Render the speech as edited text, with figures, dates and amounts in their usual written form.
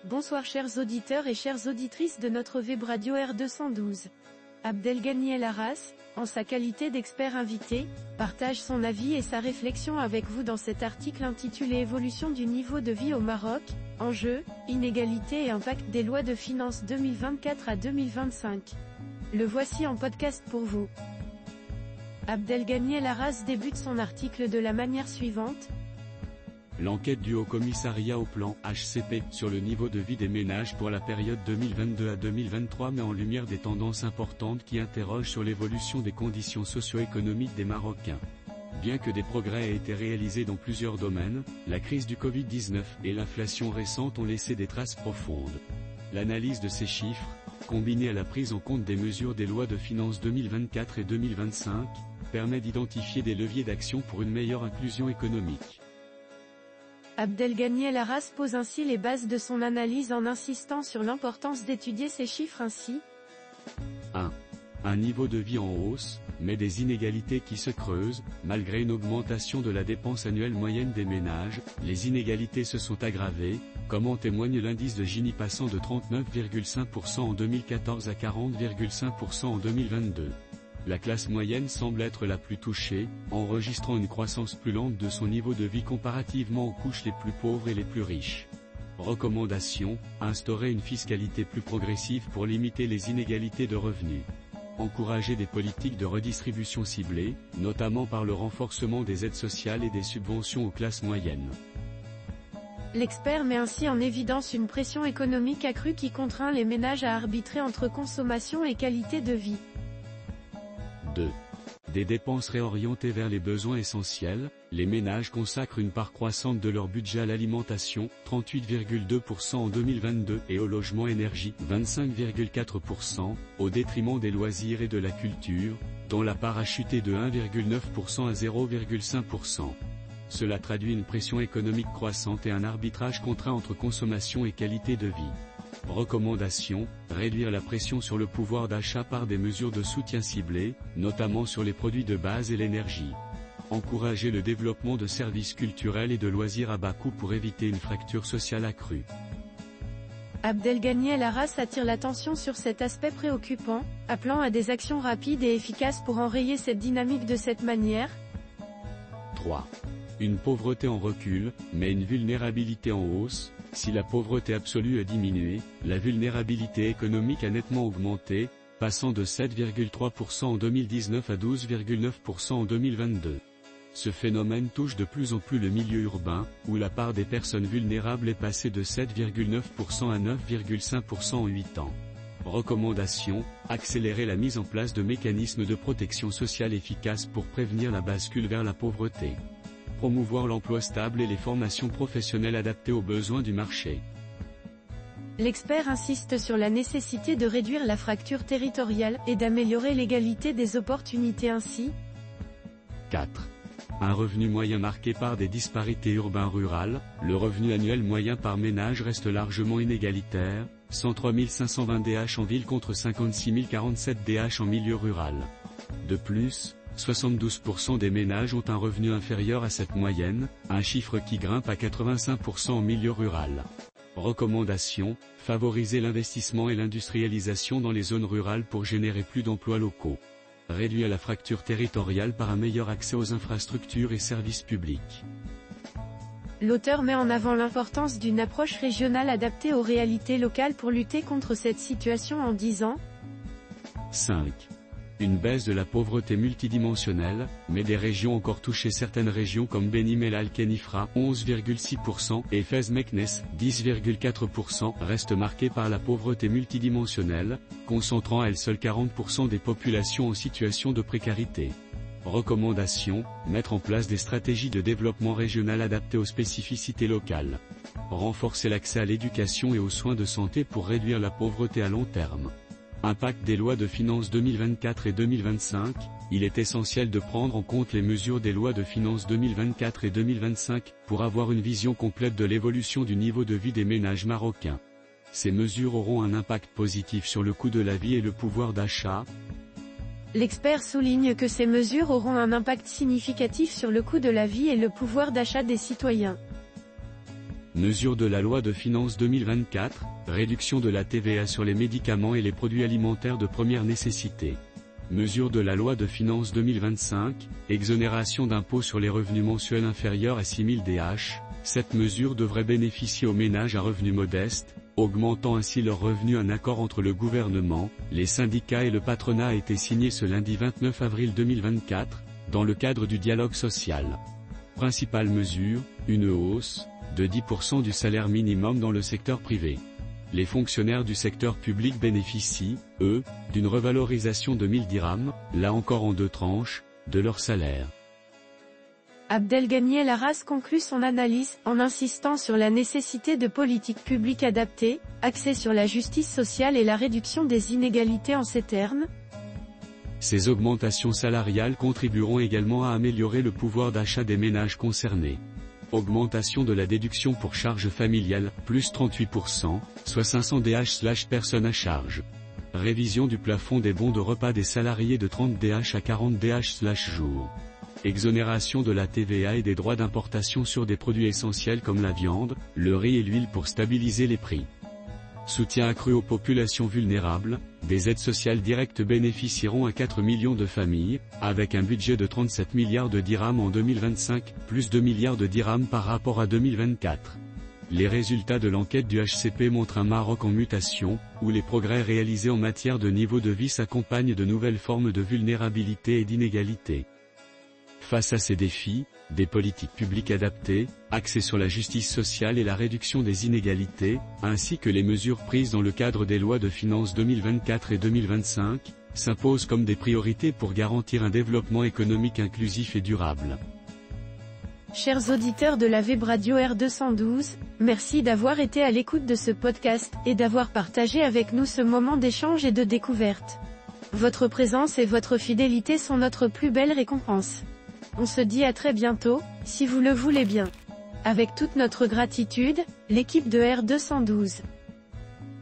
Bonsoir chers auditeurs et chères auditrices de notre web radio R212. Abdelghany El Arras, en sa qualité d'expert invité, partage son avis et sa réflexion avec vous dans cet article intitulé Évolution du niveau de vie au Maroc, enjeux, inégalités et impact des lois de finances 2024 à 2025. Le voici en podcast pour vous. Abdelghany El Arras débute son article de la manière suivante. L'enquête du Haut-Commissariat au Plan (HCP) sur le niveau de vie des ménages pour la période 2022 à 2023 met en lumière des tendances importantes qui interrogent sur l'évolution des conditions socio-économiques des Marocains. Bien que des progrès aient été réalisés dans plusieurs domaines, la crise du Covid-19 et l'inflation récente ont laissé des traces profondes. L'analyse de ces chiffres, combinée à la prise en compte des mesures des lois de finances 2024 et 2025, permet d'identifier des leviers d'action pour une meilleure inclusion économique. Abdelghany El Arras pose ainsi les bases de son analyse en insistant sur l'importance d'étudier ces chiffres ainsi. 1. Un niveau de vie en hausse, mais des inégalités qui se creusent. Malgré une augmentation de la dépense annuelle moyenne des ménages, les inégalités se sont aggravées, comme en témoigne l'indice de Gini passant de 39,5% en 2014 à 40,5% en 2022. La classe moyenne semble être la plus touchée, enregistrant une croissance plus lente de son niveau de vie comparativement aux couches les plus pauvres et les plus riches. Recommandation, instaurer une fiscalité plus progressive pour limiter les inégalités de revenus. Encourager des politiques de redistribution ciblées, notamment par le renforcement des aides sociales et des subventions aux classes moyennes. L'expert met ainsi en évidence une pression économique accrue qui contraint les ménages à arbitrer entre consommation et qualité de vie. 2. Des dépenses réorientées vers les besoins essentiels. Les ménages consacrent une part croissante de leur budget à l'alimentation, 38,2% en 2022, et au logement énergie, 25,4%, au détriment des loisirs et de la culture, dont la part a chuté de 1,9% à 0,5%. Cela traduit une pression économique croissante et un arbitrage contraint entre consommation et qualité de vie. Recommandation, réduire la pression sur le pouvoir d'achat par des mesures de soutien ciblées, notamment sur les produits de base et l'énergie. Encourager le développement de services culturels et de loisirs à bas coût pour éviter une fracture sociale accrue. Abdelghany El Arras attire l'attention sur cet aspect préoccupant, appelant à des actions rapides et efficaces pour enrayer cette dynamique de cette manière. 3. Une pauvreté en recul, mais une vulnérabilité en hausse. Si la pauvreté absolue a diminué, la vulnérabilité économique a nettement augmenté, passant de 7,3% en 2019 à 12,9% en 2022. Ce phénomène touche de plus en plus le milieu urbain, où la part des personnes vulnérables est passée de 7,9% à 9,5% en 8 ans. Recommandation, accélérer la mise en place de mécanismes de protection sociale efficaces pour prévenir la bascule vers la pauvreté. Promouvoir l'emploi stable et les formations professionnelles adaptées aux besoins du marché. L'expert insiste sur la nécessité de réduire la fracture territoriale et d'améliorer l'égalité des opportunités ainsi. 4. Un revenu moyen marqué par des disparités urbain-rurales. Le revenu annuel moyen par ménage reste largement inégalitaire, 103 520 DH en ville contre 56 047 DH en milieu rural. De plus, 72% des ménages ont un revenu inférieur à cette moyenne, un chiffre qui grimpe à 85% en milieu rural. Recommandation, favoriser l'investissement et l'industrialisation dans les zones rurales pour générer plus d'emplois locaux. Réduire la fracture territoriale par un meilleur accès aux infrastructures et services publics. L'auteur met en avant l'importance d'une approche régionale adaptée aux réalités locales pour lutter contre cette situation en disant. 5. Une baisse de la pauvreté multidimensionnelle, mais des régions encore touchées. Certaines régions comme Beni Mellal Kenifra, 11,6%, et Fez Meknès, 10,4%, restent marquées par la pauvreté multidimensionnelle, concentrant à elles seules 40% des populations en situation de précarité. Recommandation, mettre en place des stratégies de développement régional adaptées aux spécificités locales. Renforcer l'accès à l'éducation et aux soins de santé pour réduire la pauvreté à long terme. Impact des lois de finances 2024 et 2025, il est essentiel de prendre en compte les mesures des lois de finances 2024 et 2025, pour avoir une vision complète de l'évolution du niveau de vie des ménages marocains. Ces mesures auront un impact positif sur le coût de la vie et le pouvoir d'achat. L'expert souligne que ces mesures auront un impact significatif sur le coût de la vie et le pouvoir d'achat des citoyens. Mesures de la loi de finances 2024, réduction de la TVA sur les médicaments et les produits alimentaires de première nécessité. Mesures de la loi de finances 2025, exonération d'impôt sur les revenus mensuels inférieurs à 6 000 DH. Cette mesure devrait bénéficier aux ménages à revenus modestes, augmentant ainsi leurs revenus. Un accord entre le gouvernement, les syndicats et le patronat a été signé ce lundi 29 avril 2024, dans le cadre du dialogue social. Principale mesure, une hausse de 10% du salaire minimum dans le secteur privé. Les fonctionnaires du secteur public bénéficient, eux, d'une revalorisation de 1000 dirhams, là encore en 2 tranches, de leur salaire. Abdelghany El Arras conclut son analyse en insistant sur la nécessité de politiques publiques adaptées, axées sur la justice sociale et la réduction des inégalités. En ces termes, ces augmentations salariales contribueront également à améliorer le pouvoir d'achat des ménages concernés. Augmentation de la déduction pour charges familiales, plus 38%, soit 500 DH/personne à charge. Révision du plafond des bons de repas des salariés de 30 DH à 40 DH/jour. Exonération de la TVA et des droits d'importation sur des produits essentiels comme la viande, le riz et l'huile pour stabiliser les prix. Soutien accru aux populations vulnérables, des aides sociales directes bénéficieront à 4 millions de familles, avec un budget de 37 milliards de dirhams en 2025, plus 2 milliards de dirhams par rapport à 2024. Les résultats de l'enquête du HCP montrent un Maroc en mutation, où les progrès réalisés en matière de niveau de vie s'accompagnent de nouvelles formes de vulnérabilité et d'inégalité. Face à ces défis, des politiques publiques adaptées, axées sur la justice sociale et la réduction des inégalités, ainsi que les mesures prises dans le cadre des lois de finances 2024 et 2025, s'imposent comme des priorités pour garantir un développement économique inclusif et durable. Chers auditeurs de la Web Radio R212, merci d'avoir été à l'écoute de ce podcast, et d'avoir partagé avec nous ce moment d'échange et de découverte. Votre présence et votre fidélité sont notre plus belle récompense. On se dit à très bientôt, si vous le voulez bien. Avec toute notre gratitude, l'équipe de R212.